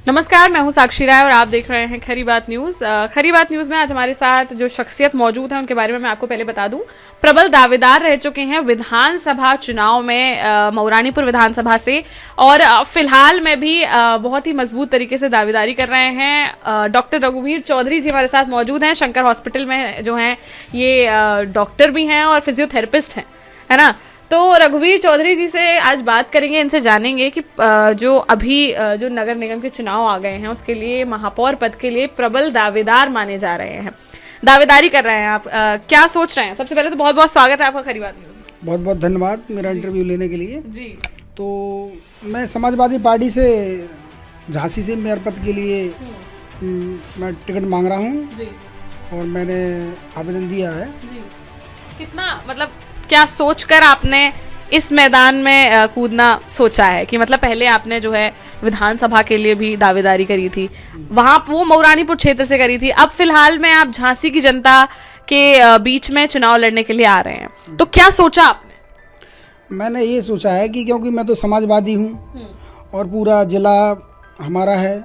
नमस्कार, मैं हूं साक्षी राय और आप देख रहे हैं खरी बात न्यूज। खरी बात न्यूज में आज हमारे साथ जो शख्सियत मौजूद है उनके बारे में मैं आपको पहले बता दूं। प्रबल दावेदार रह चुके हैं विधानसभा चुनाव में मऊरानीपुर विधानसभा से, और फिलहाल में भी बहुत ही मजबूत तरीके से दावेदारी कर रहे हैं। डॉक्टर रघुवीर चौधरी जी हमारे साथ मौजूद हैं। शंकर हॉस्पिटल में जो हैं ये डॉक्टर भी हैं और फिजियोथेरेपिस्ट हैं, है ना। तो रघुवीर चौधरी जी से आज बात करेंगे, इनसे जानेंगे कि जो अभी जो नगर निगम के चुनाव आ गए हैं उसके लिए महापौर पद के लिए प्रबल दावेदार माने जा रहे हैं, दावेदारी कर रहे हैं। आप क्या सोच रहे हैं? सबसे पहले तो बहुत बहुत स्वागत है आपका खरी बात न्यूज़ में। बहुत बहुत धन्यवाद मेरा इंटरव्यू लेने के लिए जी। तो मैं समाजवादी पार्टी से झांसी से मेयर पद के लिए मैं टिकट मांग रहा हूँ जी। और मैंने आवेदन दिया है। जी। कितना मतलब क्या सोचकर आपने इस मैदान में कूदना सोचा है कि मतलब पहले आपने जो है विधानसभा के लिए भी दावेदारी करी थी, वहां वो मऊरानीपुर क्षेत्र से करी थी, अब फिलहाल में आप झांसी की जनता के बीच में चुनाव लड़ने के लिए आ रहे हैं, तो क्या सोचा आपने? मैंने ये सोचा है कि क्योंकि मैं तो समाजवादी हूँ और पूरा जिला हमारा है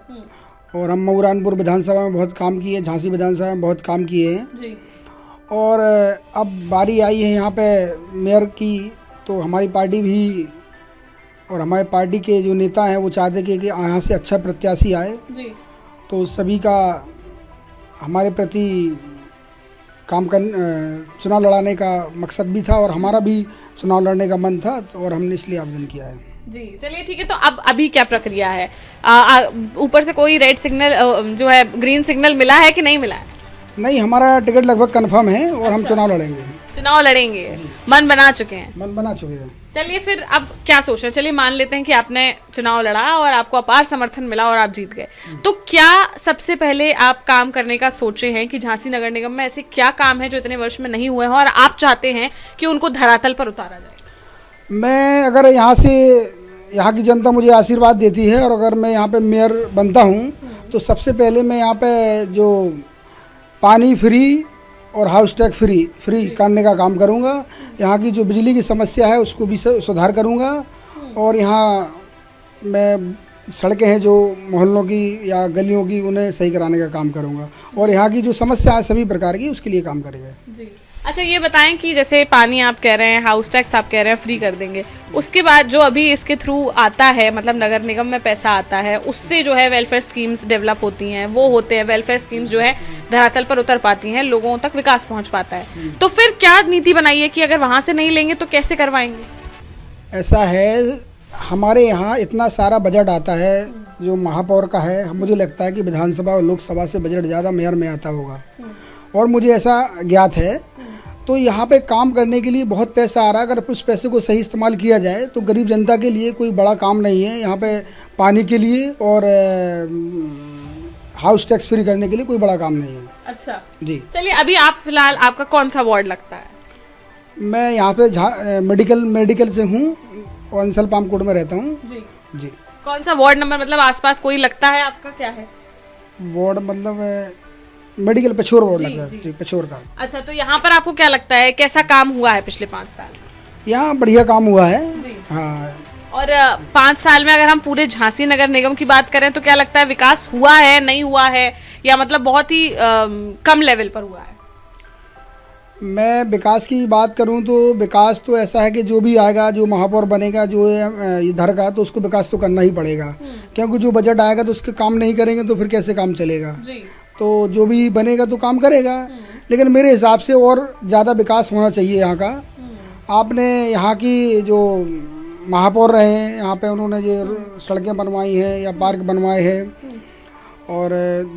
और हम मऊरानीपुर विधानसभा में बहुत काम किए, झांसी विधानसभा में बहुत काम किए हैं जी। और अब बारी आई है यहाँ पे मेयर की, तो हमारी पार्टी भी और हमारी पार्टी के जो नेता हैं वो चाहते कि यहाँ से अच्छा प्रत्याशी आए जी। तो सभी का हमारे प्रति काम कर चुनाव लड़ाने का मकसद भी था और हमारा भी चुनाव लड़ने का मन था, और हमने इसलिए आवेदन किया है। जी, चलिए ठीक है। तो अब अभी क्या प्रक्रिया है? ऊपर से कोई रेड सिग्नल जो है ग्रीन सिग्नल मिला है कि नहीं मिला है? नहीं, हमारा टिकट लगभग कंफर्म है और हम चुनाव लड़ेंगे। चुनाव लड़ेंगे, मन बना चुके हैं? मन बना चुके हैं। चलिए फिर अब क्या सोच रहे हैं? चलिए मान लेते हैं कि आपने चुनाव लड़ा और आपको अपार समर्थन मिला और आप जीत गए, तो क्या सबसे पहले आप काम करने का सोचे हैं कि झांसी नगर निगम में ऐसे क्या काम है जो इतने वर्ष में नहीं हुए हैं और आप चाहते हैं कि उनको धरातल पर उतारा जाए? मैं अगर यहाँ की जनता मुझे आशीर्वाद देती है और अगर मैं यहाँ पे मेयर बनता हूँ तो सबसे पहले मैं यहाँ पे जो पानी फ्री और हाउस टैक्स फ्री करने का काम करूँगा। यहाँ की जो बिजली की समस्या है उसको भी सुधार करूँगा और यहाँ मैं सड़कें हैं जो मोहल्लों की या गलियों की उन्हें सही कराने का काम करूँगा और यहाँ की जो समस्या है सभी प्रकार की उसके लिए काम करेंगे। जी। अच्छा, ये बताएं कि जैसे पानी आप कह रहे हैं, हाउस टैक्स आप कह रहे हैं फ्री कर देंगे, उसके बाद जो अभी इसके थ्रू आता है, मतलब नगर निगम में पैसा आता है, उससे जो है वेलफेयर स्कीम्स डेवलप होती हैं, वो होते हैं वेलफेयर स्कीम्स जो है धरातल पर उतर पाती हैं, लोगों तक विकास पहुंच पाता है, तो फिर क्या नीति बनाई है कि अगर वहां से नहीं लेंगे तो कैसे करवाएंगे? ऐसा है, हमारे यहाँ इतना सारा बजट आता है जो महापौर का है, मुझे लगता है कि विधानसभा और लोकसभा से बजट ज़्यादा मेयर में आता होगा और मुझे ऐसा ज्ञात है। तो यहाँ पे काम करने के लिए बहुत पैसा आ रहा है, अगर उस पैसे को सही इस्तेमाल किया जाए तो गरीब जनता के लिए कोई बड़ा काम नहीं है। यहाँ पे पानी के लिए और हाउस टैक्स फ्री करने के लिए कोई बड़ा काम नहीं है। अच्छा जी। चलिए, अभी आप फिलहाल आपका कौन सा वार्ड लगता है? मैं यहाँ पे मेडिकल से हूँ और इंसल पामकोट में रहता हूँ। जी। जी। कौन सा वार्ड नंबर, मतलब आसपास कोई लगता है आपका? क्या है वार्ड? मतलब मेडिकल पछोर वार्ड लग रहा है, पछोर का। अच्छा, तो यहाँ पर आपको क्या लगता है कैसा काम हुआ है पिछले 5 साल? यहाँ बढ़िया काम हुआ है। हाँ। और 5 साल में अगर हम पूरे झांसी नगर निगम की बात करें तो क्या लगता है विकास हुआ है, नहीं हुआ है, या मतलब बहुत ही कम लेवल पर हुआ है? मैं विकास की बात करूं तो विकास तो ऐसा है कि जो भी आएगा, जो महापौर बनेगा, जो इधर का, तो उसको विकास तो करना ही पड़ेगा, क्योंकि जो बजट आएगा तो उसके काम नहीं करेंगे तो फिर कैसे काम चलेगा। जी। तो जो भी बनेगा तो काम करेगा, लेकिन मेरे हिसाब से और ज़्यादा विकास होना चाहिए यहाँ का। आपने यहाँ की जो महापौर रहे हैं, यहाँ पे उन्होंने जो सड़कें बनवाई हैं या पार्क बनवाए हैं और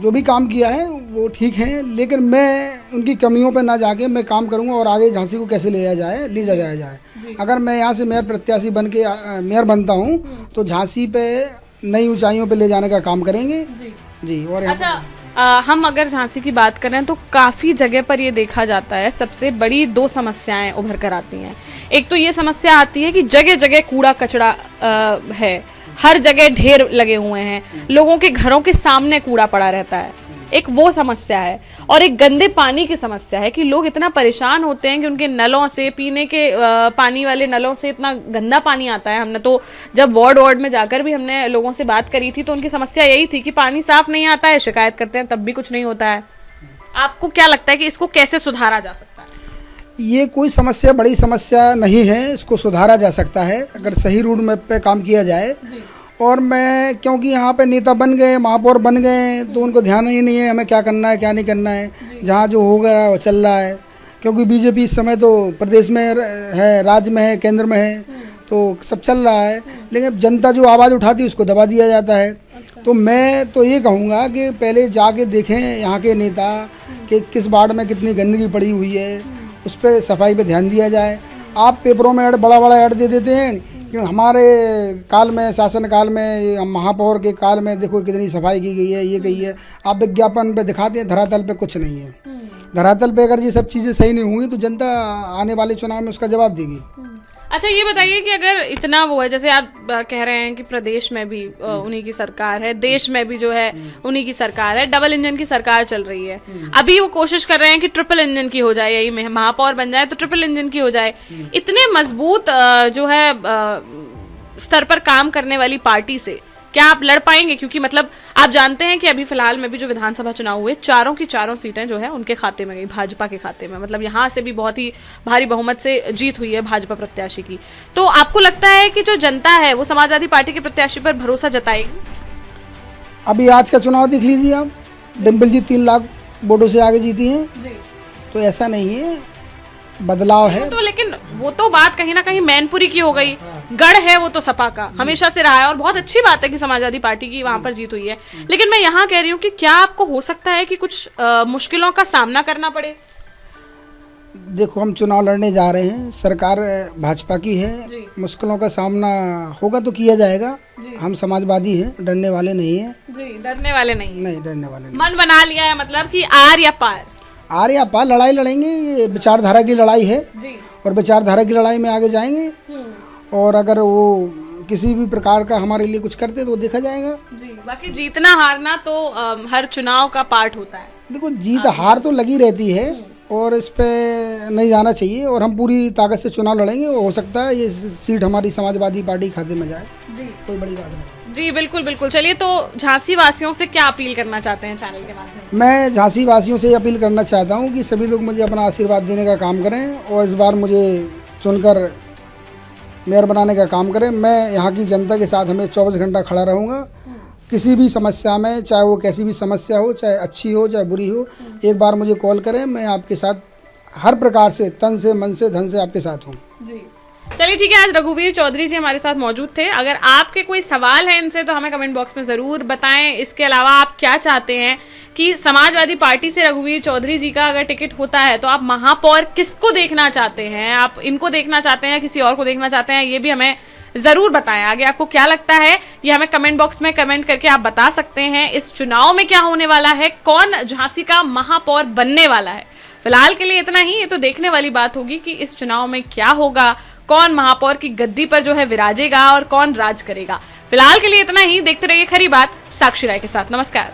जो भी काम किया है वो ठीक है, लेकिन मैं उनकी कमियों पे ना जाके मैं काम करूँगा और आगे झांसी को कैसे ले जाया जाए। अगर मैं यहाँ से मेयर प्रत्याशी बन के मेयर बनता हूँ तो झांसी पे नई ऊंचाइयों पे ले जाने का काम करेंगे। जी। और अच्छा, हम अगर झांसी की बात करें तो काफ़ी जगह पर ये देखा जाता है, सबसे बड़ी 2 समस्याएं उभर कर आती हैं। एक तो ये समस्या आती है कि जगह जगह कूड़ा कचरा है, हर जगह ढेर लगे हुए हैं, लोगों के घरों के सामने कूड़ा पड़ा रहता है, एक वो समस्या है, और एक गंदे पानी की समस्या है कि लोग इतना परेशान होते हैं कि उनके नलों से, पीने के पानी वाले नलों से इतना गंदा पानी आता है। हमने तो जब वार्ड में जाकर भी हमने लोगों से बात करी थी तो उनकी समस्या यही थी कि पानी साफ नहीं आता है, शिकायत करते हैं तब भी कुछ नहीं होता है। आपको क्या लगता है कि इसको कैसे सुधारा जा सकता है? ये कोई समस्या, बड़ी समस्या नहीं है, इसको सुधारा जा सकता है अगर सही रूट मैप पे काम किया जाए। और मैं, क्योंकि यहाँ पे नेता बन गए, महापौर बन गए, तो उनको ध्यान ही नहीं है हमें क्या करना है क्या नहीं करना है। जहाँ जो हो गया वो चल रहा है, क्योंकि बीजेपी इस समय तो प्रदेश में है, राज्य में है, केंद्र में है, तो सब चल रहा है। लेकिन जनता जो आवाज़ उठाती है उसको दबा दिया जाता है। तो मैं तो ये कहूँगा कि पहले जाके देखें यहाँ के नेता कि किस वार्ड में कितनी गंदगी पड़ी हुई है, उस पर सफाई पे ध्यान दिया जाए। आप पेपरों में बड़ा बड़ा ऐड दे देते हैं कि हमारे काल में, शासन काल में, महापौर के काल में देखो कितनी सफाई की गई है, ये गई है। आप विज्ञापन पे दिखाते हैं, धरातल पे कुछ नहीं है। धरातल पे अगर ये सब चीज़ें सही नहीं होंगी तो जनता आने वाले चुनाव में उसका जवाब देगी। अच्छा, ये बताइए कि अगर इतना वो है, जैसे आप कह रहे हैं कि प्रदेश में भी उन्हीं की सरकार है, देश में भी जो है उन्हीं की सरकार है, डबल इंजन की सरकार चल रही है। अभी वो कोशिश कर रहे हैं कि ट्रिपल इंजन की हो जाए, यही महापौर बन जाए तो ट्रिपल इंजन की हो जाए। इतने मजबूत जो है स्तर पर काम करने वाली पार्टी से क्या आप लड़ पाएंगे? क्योंकि मतलब आप जानते हैं कि अभी फिलहाल में भी जो विधानसभा चुनाव हुए, चारों की चारों सीटें जो है उनके खाते में गई, भाजपा के खाते में। मतलब यहाँ से भी बहुत ही भारी बहुमत से जीत हुई है भाजपा प्रत्याशी की। तो आपको लगता है कि जो जनता है वो समाजवादी पार्टी के प्रत्याशी पर भरोसा जताएगी? अभी आज का चुनाव देख लीजिए आप, डिम्पल जी 3 लाख वोटों से आगे जीती हैं। तो ऐसा नहीं है, बदलाव है। तो लेकिन वो तो बात कहीं ना कहीं मैनपुरी की हो गई, गढ़ है वो तो सपा का हमेशा से रहा है, और बहुत अच्छी बात है कि समाजवादी पार्टी की वहां पर जीत हुई है। लेकिन मैं यहाँ कह रही हूँ कि क्या आपको हो सकता है कि कुछ मुश्किलों का सामना करना पड़े? देखो, हम चुनाव लड़ने जा रहे हैं, सरकार भाजपा की है, मुश्किलों का सामना होगा तो किया जाएगा। हम समाजवादी हैं, डरने वाले नहीं है। डरने वाले नहीं डरने वाले नहीं। मन बना लिया है मतलब कि आर या पार? आर या पार लड़ाई लड़ेंगे, ये विचारधारा की लड़ाई है और विचारधारा की लड़ाई में आगे जाएंगे। और अगर वो किसी भी प्रकार का हमारे लिए कुछ करते तो वो देखा जाएगा। बाकी जीतना हारना तो हर चुनाव का पार्ट होता है। देखो, जीत हार तो लगी रहती है और इस पे नहीं जाना चाहिए, और हम पूरी ताकत से चुनाव लड़ेंगे। हो सकता है ये सीट हमारी समाजवादी पार्टी खाते में जाए, कोई बड़ी बात नहीं। जी बिल्कुल बिल्कुल। चलिए, तो झांसी वासियों से क्या अपील करना चाहते हैं चैनल के माध्यम से? मैं झांसी वासियों से अपील करना चाहता हूँ कि सभी लोग मुझे अपना आशीर्वाद देने का काम करें और इस बार मुझे चुनकर मेयर बनाने का काम करें। मैं यहाँ की जनता के साथ हमें 24 घंटा खड़ा रहूँगा। किसी भी समस्या में, चाहे वो कैसी भी समस्या हो, चाहे अच्छी हो चाहे बुरी हो, एक बार मुझे कॉल करें। मैं आपके साथ हर प्रकार से, तन से, मन से, धन से आपके साथ हूँ। चलिए ठीक है, आज रघुवीर चौधरी जी हमारे साथ मौजूद थे। अगर आपके कोई सवाल है इनसे तो हमें कमेंट बॉक्स में जरूर बताएं। इसके अलावा आप क्या चाहते हैं कि समाजवादी पार्टी से रघुवीर चौधरी जी का अगर टिकट होता है तो आप महापौर किसको देखना चाहते हैं? आप इनको देखना चाहते हैं, किसी और को देखना चाहते हैं? ये भी हमें जरूर बताएं। आगे आपको क्या लगता है ये हमें कमेंट बॉक्स में कमेंट करके आप बता सकते हैं। इस चुनाव में क्या होने वाला है, कौन झांसी का महापौर बनने वाला है? फिलहाल के लिए इतना ही। ये तो देखने वाली बात होगी कि इस चुनाव में क्या होगा, कौन महापौर की गद्दी पर जो है विराजेगा और कौन राज करेगा। फिलहाल के लिए इतना ही। देखते रहिए खरी बात साक्षी राय के साथ। नमस्कार।